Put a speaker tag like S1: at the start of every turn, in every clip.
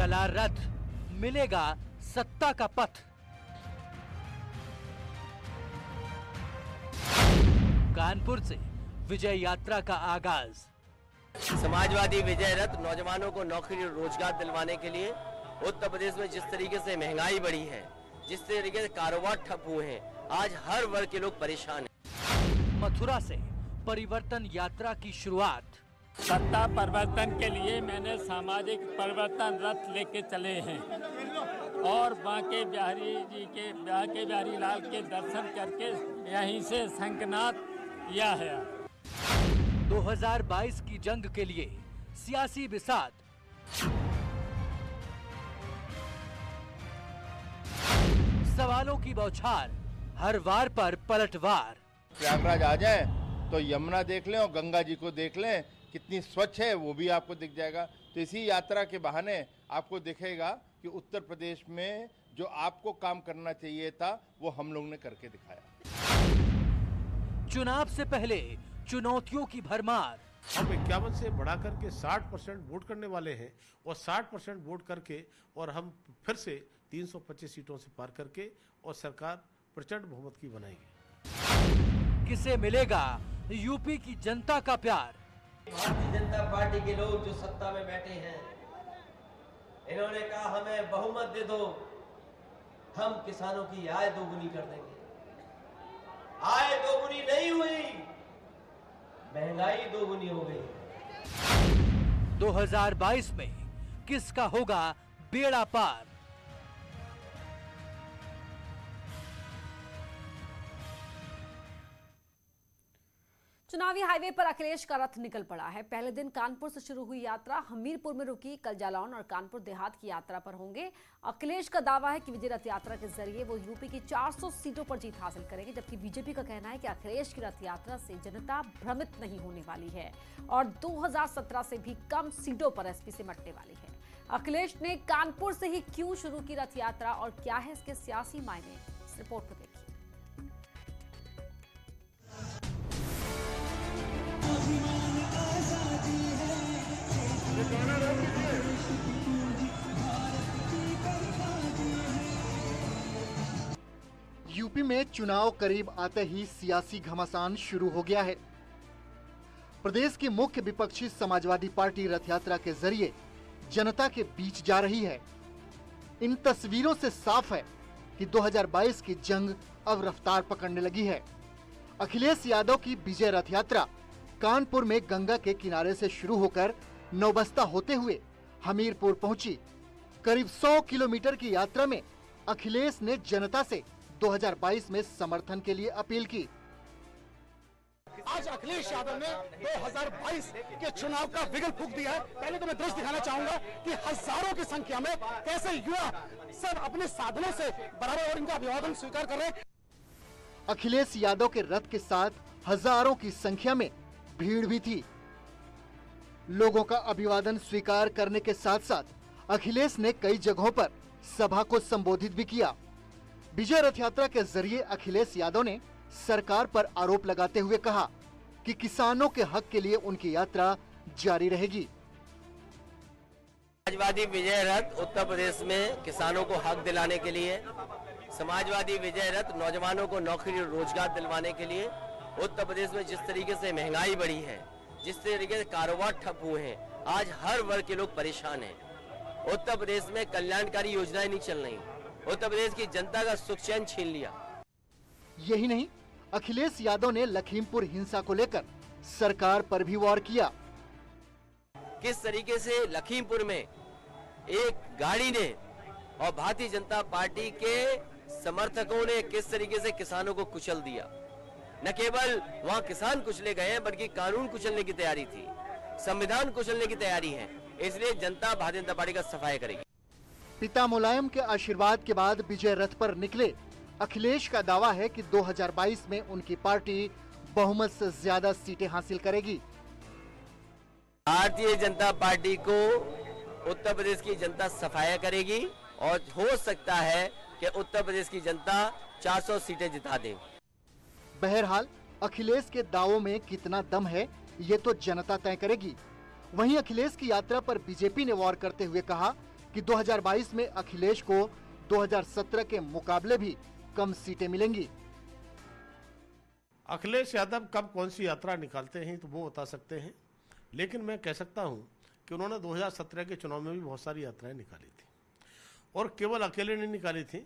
S1: चला रथ, मिलेगा सत्ता का पथ। कानपुर से विजय यात्रा का आगाज।
S2: समाजवादी विजय रथ नौजवानों को नौकरी और रोजगार दिलवाने के लिए उत्तर प्रदेश में जिस तरीके से महंगाई बढ़ी है, जिस तरीके से कारोबार ठप हुए हैं, आज हर वर्ग के लोग परेशान हैं।
S1: मथुरा से परिवर्तन यात्रा की शुरुआत।
S3: सत्ता परिवर्तन के लिए मैंने सामाजिक परिवर्तन रथ लेके चले हैं और बांके बिहारी लाल के दर्शन करके यहीं से शंखनाद किया है।
S1: 2022 की जंग के लिए सियासी बिसात। सवालों की बौछार, हर वार पर पलटवार।
S4: प्रयागराज आ जाए तो यमुना देख लें और गंगा जी को देख लें, कितनी स्वच्छ है वो भी आपको दिख जाएगा। तो इसी यात्रा के बहाने आपको दिखेगा कि उत्तर प्रदेश में जो आपको काम करना चाहिए था वो हम लोगों ने करके दिखाया।
S1: चुनाव से पहले चुनौतियों की भरमार।
S5: हम 51 से बढ़ा करके 60% वोट करने वाले हैं और 60% वोट करके और हम फिर से 325 सीटों से पार करके और सरकार प्रचंड बहुमत की बनाएंगे।
S1: किसे मिलेगा यूपी की जनता का प्यार?
S2: भारतीय जनता पार्टी के लोग जो सत्ता में बैठे हैं, इन्होंने कहा हमें बहुमत दे दो, हम किसानों की आय दोगुनी कर देंगे। आय दोगुनी नहीं हुई, महंगाई दोगुनी हो गई।
S1: 2022 में किसका होगा बेड़ा पार?
S6: चुनावी हाईवे पर अखिलेश का रथ निकल पड़ा है। पहले दिन कानपुर से शुरू हुई यात्रा हमीरपुर में रुकी, कल जालौन और कानपुर देहात की यात्रा पर होंगे। अखिलेश का दावा है कि विजय रथ यात्रा के जरिए वो यूपी की 400 सीटों पर जीत हासिल करेंगे, जबकि बीजेपी का कहना है कि अखिलेश की रथ यात्रा से जनता भ्रमित नहीं होने वाली है और 2017 से भी कम सीटों पर एसपी से मटने वाली है। अखिलेश ने कानपुर से ही क्यों शुरू की रथ यात्रा और क्या है इसके सियासी मायने, इस रिपोर्ट को देखिए।
S7: यूपी में चुनाव करीब आते ही सियासी घमासान शुरू हो गया है। प्रदेश की मुख्य विपक्षी समाजवादी पार्टी रथ यात्रा के जरिए जनता के बीच जा रही है। इन तस्वीरों से साफ है कि 2022 की जंग अब रफ्तार पकड़ने लगी है। अखिलेश यादव की विजय रथ यात्रा कानपुर में गंगा के किनारे से शुरू होकर नौबस्ता होते हुए हमीरपुर पहुंची। करीब 100 किलोमीटर की यात्रा में अखिलेश ने जनता से 2022 में समर्थन के लिए अपील की।
S8: आज अखिलेश यादव ने 2022 के चुनाव का विगल फूंक दिया है। पहले तो मैं दृश्य दिखाना चाहूंगा कि हजारों की संख्या में कैसे युवा सब अपने साधनों से बराबर और इनका अभिवादन स्वीकार कर रहे हैं।
S7: अखिलेश यादव के रथ के साथ हजारों की संख्या में भीड़ भी थी। लोगों का अभिवादन स्वीकार करने के साथ साथ अखिलेश ने कई जगहों पर सभा को संबोधित भी किया। विजय रथ यात्रा के जरिए अखिलेश यादव ने सरकार पर आरोप लगाते हुए कहा कि किसानों के हक के लिए उनकी यात्रा जारी रहेगी।
S2: समाजवादी विजय रथ उत्तर प्रदेश में किसानों को हक दिलाने के लिए, समाजवादी विजय रथ नौजवानों को नौकरी और रोजगार दिलवाने के लिए, उत्तर प्रदेश में जिस तरीके से महंगाई बढ़ी है, जिस तरीके से कारोबार ठप हुए हैं, आज हर वर्ग के लोग परेशान हैं। उत्तर प्रदेश में कल्याणकारी योजनाएं नहीं चल रही, उत्तर प्रदेश की जनता का सुख चैन छीन लिया।
S7: यही नहीं, अखिलेश यादव ने लखीमपुर हिंसा को लेकर सरकार पर भी वार किया।
S2: किस तरीके से लखीमपुर में एक गाड़ी ने और भारतीय जनता पार्टी के समर्थकों ने किस तरीके से किसानों को कुचल दिया। न केवल वहां किसान कुचले गए हैं, बल्कि कानून कुचलने की तैयारी थी, संविधान कुचलने की तैयारी है। इसलिए जनता भारतीय जनता पार्टी का सफाया करेगी।
S7: पिता मुलायम के आशीर्वाद के बाद विजय रथ पर निकले अखिलेश का दावा है कि 2022 में उनकी पार्टी बहुमत से ज्यादा सीटें हासिल करेगी।
S2: भारतीय जनता पार्टी को उत्तर प्रदेश की जनता सफाया करेगी और हो सकता है कि उत्तर प्रदेश की जनता 400 सीटें जिता दे।
S7: बहरहाल अखिलेश के दावों में कितना दम है ये तो जनता तय करेगी। वहीं अखिलेश की यात्रा पर बीजेपी ने वार करते हुए कहा कि 2022 में अखिलेश को 2017 के मुकाबले भी कम सीटें मिलेंगी।
S5: अखिलेश यादव कब कौन सी यात्रा निकालते हैं तो वो बता सकते हैं, लेकिन मैं कह सकता हूं कि उन्होंने 2017 के चुनाव में भी बहुत सारी यात्राएं निकाली थी और केवल अकेले नहीं निकाली थी,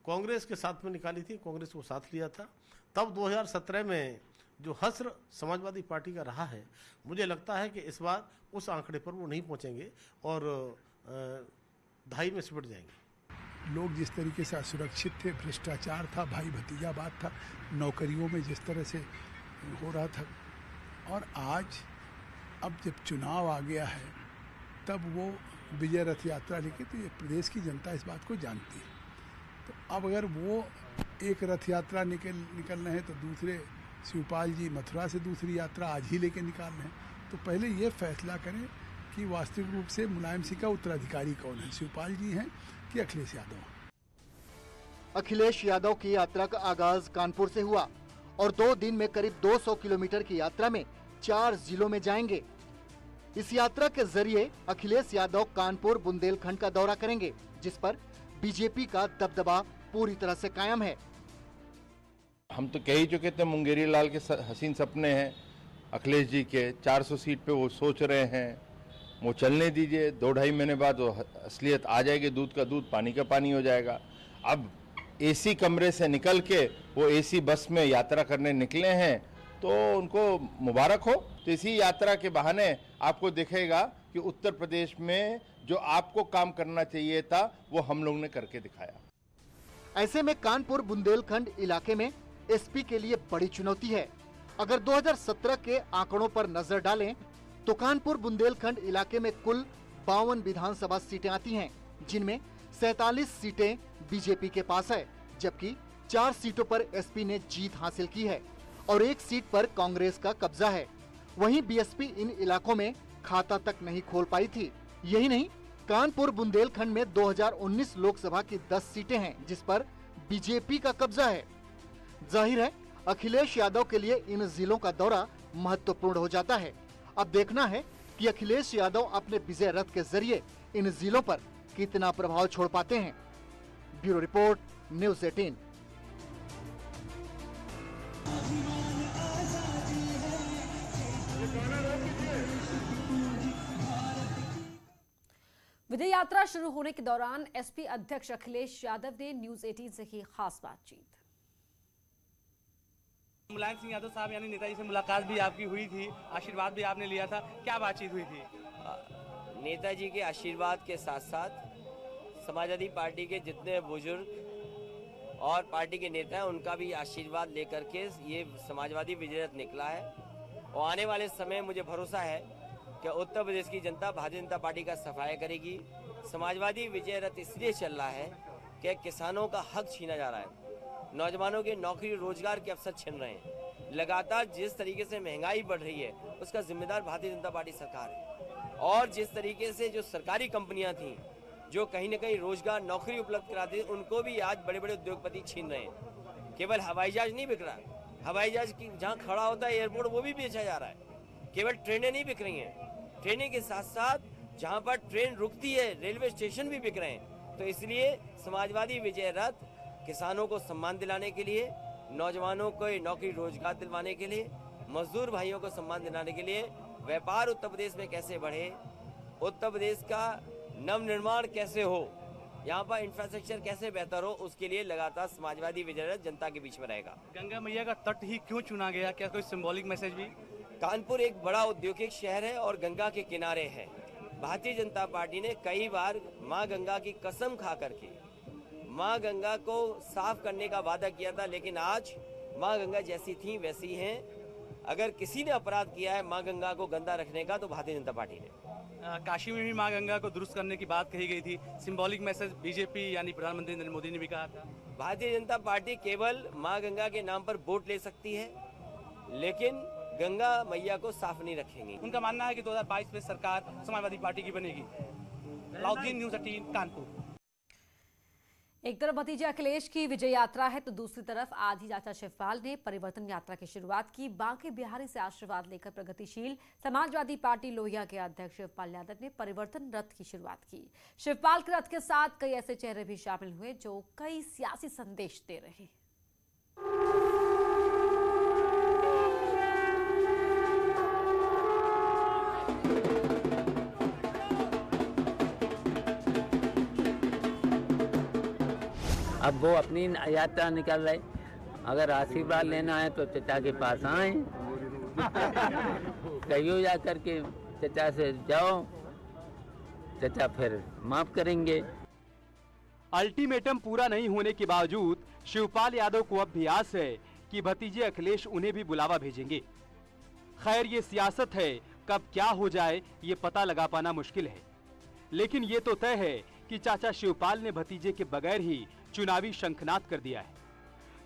S5: कांग्रेस के साथ में निकाली थी, कांग्रेस को साथ लिया था। तब 2017 में जो हश्र समाजवादी पार्टी का रहा है, मुझे लगता है कि इस बार उस आंकड़े पर वो नहीं पहुंचेंगे और 2.5 में सिमट जाएंगे।
S9: लोग जिस तरीके से असुरक्षित थे, भ्रष्टाचार था, भाई भतीजावाद था, नौकरियों में जिस तरह से हो रहा था, और आज अब जब चुनाव आ गया है तब वो विजय रथ यात्रा लेके, तो ये प्रदेश की जनता इस बात को जानती है। तो अब अगर वो एक रथ यात्रा निकल रहे हैं तो दूसरे शिवपाल जी मथुरा से दूसरी यात्रा आज ही लेके निकाल रहे हैं, तो पहले ये फैसला करें कि वास्तविक रूप से मुलायम सिंह का उत्तराधिकारी कौन है, शिवपाल जी हैं कि अखिलेश यादव।
S7: अखिलेश यादव की यात्रा का आगाज कानपुर से हुआ और 2 दिन में करीब 200 किलोमीटर की यात्रा में 4 जिलों में जाएंगे। इस यात्रा के जरिए अखिलेश यादव कानपुर बुंदेलखंड का दौरा करेंगे, जिस पर बीजेपी का दबदबा पूरी तरह से कायम है।
S4: हम तो कह ही चुके थे, मुंगेरी लाल के हसीन सपने हैं अखिलेश जी के, 400 सीट पे वो सोच रहे हैं, वो चलने दीजिए, 2-2.5 महीने बाद वो असलियत आ जाएगी, दूध का दूध पानी का पानी हो जाएगा। अब एसी कमरे से निकल के वो एसी बस में यात्रा करने निकले हैं तो उनको मुबारक हो। तो इसी यात्रा के बहाने आपको दिखेगा कि उत्तर प्रदेश में जो आपको काम करना चाहिए था वो हम लोग ने करके दिखाया।
S7: ऐसे में कानपुर बुंदेलखंड इलाके में एसपी के लिए बड़ी चुनौती है। अगर 2017 के आंकड़ों पर नजर डालें तो कानपुर बुंदेलखंड इलाके में कुल 52 विधानसभा सीटें आती हैं, जिनमें 47 सीटें बीजेपी के पास है, जबकि 4 सीटों पर एसपी ने जीत हासिल की है और 1 सीट पर कांग्रेस का कब्जा है। वहीं बीएसपी इन इलाकों में खाता तक नहीं खोल पाई थी। यही नहीं, कानपुर बुंदेलखंड में 2019 लोकसभा की 10 सीटें हैं, जिस पर बीजेपी का कब्जा है। जाहिर है अखिलेश यादव के लिए इन जिलों का दौरा महत्वपूर्ण हो जाता है। अब देखना है कि अखिलेश यादव अपने विजय रथ के जरिए इन जिलों पर कितना प्रभाव छोड़ पाते हैं। Bureau report, news 18।
S6: विजय यात्रा शुरू होने के दौरान एसपी अध्यक्ष अखिलेश यादव ने न्यूज़ 18 से की खास बातचीत।
S10: मुलायम सिंह यादव साहब यानी नेताजी से मुलाकात भी आपकी हुई थी, आशीर्वाद भी आपने लिया था, क्या बातचीत हुई थी?
S2: नेताजी के आशीर्वाद के साथ साथ समाजवादी पार्टी के जितने बुजुर्ग और पार्टी के नेता हैं उनका भी आशीर्वाद लेकर के ये समाजवादी विजय रथ निकला है। और आने वाले समय मुझे भरोसा है कि उत्तर प्रदेश की जनता भारतीय जनता पार्टी का सफाया करेगी। समाजवादी विजय रथ इसलिए चल रहा है कि किसानों का हक छीना जा रहा है, नौजवानों के नौकरी रोजगार के अवसर छिन रहे हैं। लगातार जिस तरीके से महंगाई बढ़ रही है उसका जिम्मेदार भारतीय जनता पार्टी सरकार है। और जिस तरीके से जो सरकारी कंपनियां थी जो कहीं न कहीं रोजगार नौकरी उपलब्ध कराती थी, उनको भी आज बड़े बड़े उद्योगपति छीन रहे हैं। केवल हवाई जहाज नहीं बिक रहा, हवाई जहाज की जहाँ खड़ा होता है एयरपोर्ट वो भी बेचा जा रहा है। केवल ट्रेनें नहीं बिक रही हैं, ट्रेनें के साथ साथ जहाँ पर ट्रेन रुकती है रेलवे स्टेशन भी बिक रहे हैं। तो इसलिए समाजवादी विजय रथ किसानों को सम्मान दिलाने के लिए, नौजवानों को नौकरी रोजगार दिलवाने के लिए, मजदूर भाइयों को सम्मान दिलाने के लिए, व्यापार उत्तर प्रदेश में कैसे बढ़े, उत्तर प्रदेश का नवनिर्माण कैसे हो, यहाँ पर इंफ्रास्ट्रक्चर कैसे बेहतर हो, उसके लिए लगातार समाजवादी विजय रथ जनता के बीच में रहेगा।
S10: गंगा मैया का तट ही क्यों चुना गया, क्या कोई सिंबॉलिक मैसेज भी?
S2: कानपुर एक बड़ा औद्योगिक शहर है और गंगा के किनारे है। भारतीय जनता पार्टी ने कई बार माँ गंगा की कसम खा करके माँ गंगा को साफ करने का वादा किया था, लेकिन आज माँ गंगा जैसी थी वैसी हैं। अगर किसी ने अपराध किया है माँ गंगा को गंदा रखने का तो भारतीय जनता पार्टी ने।
S10: काशी में भी माँ गंगा को दुरुस्त करने की बात कही गई थी, सिंबॉलिक मैसेज बीजेपी यानी प्रधानमंत्री नरेंद्र मोदी ने भी कहा था।
S2: भारतीय जनता पार्टी केवल माँ गंगा के नाम पर वोट ले सकती है, लेकिन गंगा मैया को साफ नहीं रखेंगे।
S10: उनका मानना है कि 2022 में सरकार समाजवादी पार्टी की बनेगी। लाउद्दीन, न्यूज़ 18 कानपुर।
S6: एक तरफ भतीजे अखिलेश की विजय यात्रा है तो दूसरी तरफ आज ही चाचा शिवपाल ने परिवर्तन यात्रा की शुरुआत की। बांके बिहारी से आशीर्वाद लेकर प्रगतिशील समाजवादी पार्टी लोहिया के अध्यक्ष शिवपाल यादव ने परिवर्तन रथ की शुरुआत की। शिवपाल के रथ के साथ कई ऐसे चेहरे भी शामिल हुए जो कई सियासी संदेश दे रहे हैं।
S11: अब वो अपनी यात्रा निकल रहे, अगर आशीर्वाद लेना है तो चचा के पास आए, कहियो जा करके चचा से जाओ, चचा फिर माफ करेंगे।
S12: अल्टीमेटम पूरा नहीं होने के बावजूद शिवपाल यादव को अब भी आस है कि भतीजे अखिलेश उन्हें भी बुलावा भेजेंगे। खैर ये सियासत है, कब क्या हो जाए ये पता लगा पाना मुश्किल है, लेकिन ये तो तय है कि चाचा शिवपाल ने भतीजे के बगैर ही चुनावी शंखनाद कर दिया है।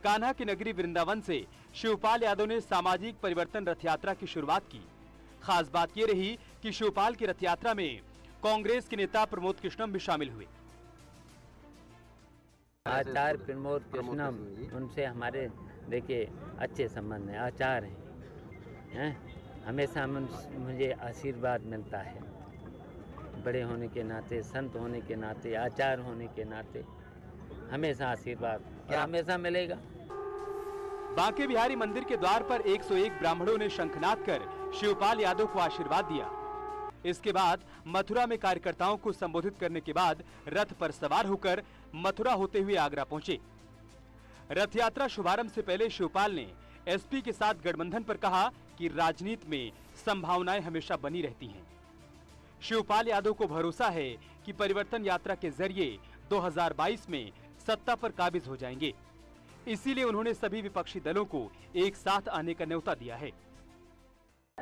S12: कान्हा की नगरी वृंदावन से शिवपाल यादव ने सामाजिक परिवर्तन रथ यात्रा की शुरुआत की। खास बात ये रही कि शिवपाल की रथ यात्रा में कांग्रेस के नेता प्रमोद कृष्णम भी शामिल हुए।
S11: आचार्य प्रमोद कृष्णम, उनसे हमारे देखिए अच्छे संबंध हैं, आचार्य हैं, हमेशा मुझे आशीर्वाद मिलता है, बड़े होने के नाते, संत होने के नाते, आचार्य होने के नाते हमेशा आशीर्वाद हमेशा मिलेगा।
S12: बांके बिहारी मंदिर के द्वार पर 101 ब्राह्मणों ने शंखनाद कर शिवपाल यादव को आशीर्वाद दिया। इसके बाद मथुरा में कार्यकर्ताओं को संबोधित करने के बाद रथ पर सवार होकर मथुरा होते हुए आगरा पहुंचे। रथ यात्रा शुभारंभ से पहले शिवपाल ने एसपी के साथ गठबंधन पर कहा कि राजनीति में संभावनाएं हमेशा बनी रहती हैं। शिवपाल यादव को भरोसा है कि परिवर्तन यात्रा के जरिए 2022 में सत्ता पर काबिज हो जाएंगे। इसीलिए उन्होंने सभी विपक्षी दलों को एक साथ आने का न्योता दिया है।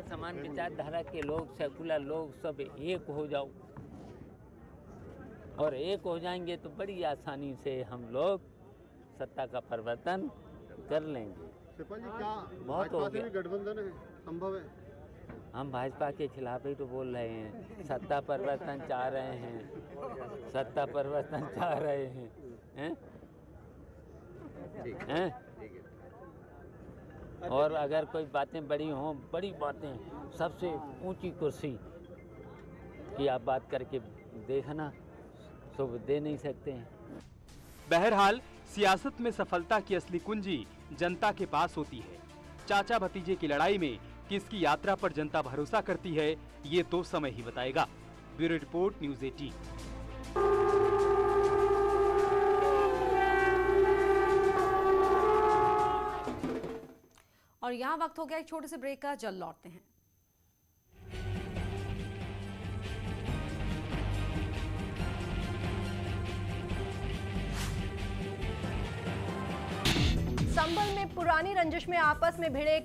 S11: समान विचारधारा के लोग, सेकुलर लोग सब एक हो जाओ, और एक हो जाएंगे तो बड़ी आसानी से हम लोग सत्ता का परिवर्तन कर लेंगे।
S8: शिवपाल जी, क्या
S11: बहुत हो गया,
S8: गठबंधन है संभव है?
S11: हम भाजपा के खिलाफ ही तो बोल रहे हैं, सत्ता परिवर्तन चाह रहे हैं, सत्ता परिवर्तन चाह रहे हैं, हैं? और अगर कोई बातें बड़ी हों, बड़ी बातें, सबसे ऊंची कुर्सी की आप बात करके देखना, सब दे नहीं सकते हैं।
S12: बहरहाल सियासत में सफलता की असली कुंजी जनता के पास होती है। चाचा भतीजे की लड़ाई में किसकी यात्रा पर जनता भरोसा करती है, ये तो समय ही बताएगा। Bureau report, news 18।
S6: और यहाँ वक्त हो गया एक छोटे से ब्रेक का, जल्द लौटते हैं।
S13: संभल में पुरानी रंजिश में आपस में भिड़े